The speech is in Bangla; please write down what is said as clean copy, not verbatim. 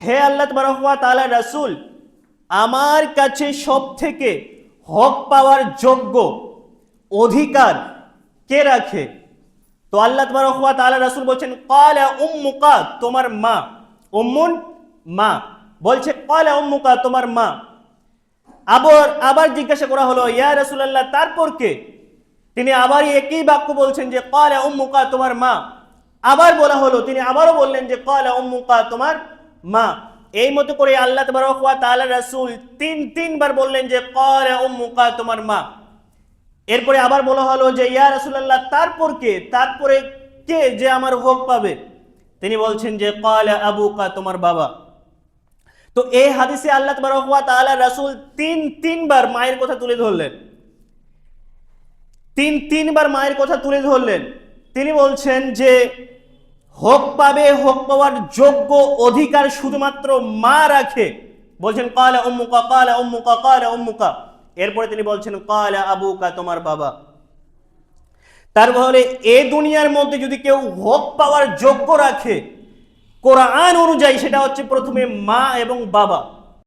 হে আল্লাহ তাবারক ওয়া তাআলা রাসূল, আমার কাছে সব থেকে হক পাওয়ার যোগ্য অধিকার কে রাখে? তো আল্লাহ তাবারক ওয়া তাআলা রাসূল বলছেন ক্বালা উম্মুকা, তোমার মা। উম্মুন মা, বলছে ক্বালা উম্মুকা, তোমার মা। আবার আবার জিজ্ঞাসা করা হলো ইয়া রাসূলুল্লাহ, তারপর কে? তিনি আবার একই বাক্য বলছেন যে ক্বালা উম্মুকা, তোমার মা। আবার বলা হলো, তিনি আবারও বললেন যে ক্বালা উম্মুকা, তোমার মা। এই মতো করে আল্লাহ তাবারক ওয়া তাআলা রাসূল তিনবার বললেন যে ক্বালা উম্মুকা, তোমার মা। এরপরে আবার বলা হলো যে ইয়া রাসূলুল্লাহ, তারপর কে? তারপরে কে যে আমার হক পাবে? তিনি বলছেন যে ক্বালা আবুকা, তোমার বাবা। তো এই হাদিসে আল্লাহ তাবারক ওয়া তাআলা রাসূল তিনবার মায়ের কথা তুলে ধরলেন। তিনবার মায়ের কথা তুলে ধরলেন। তিনি বলছেন যে হক পাবে, হক পাওয়ার যোগ্য অধিকার শুধুমাত্র মা রাখে। বলছেন ক্বালা উম্মুকা, ক্বালা উম্মুকা, ক্বালা উম্মুকা। এরপরে তিনি বলছেন ক্বালা আবুকা, তোমার বাবা। তারপরে এই দুনিয়ার মধ্যে যদি কেউ হক পাওয়ার যোগ্য রাখে কোরআন অনুযায়ী, সেটা হচ্ছে প্রথমে মা এবং বাবা।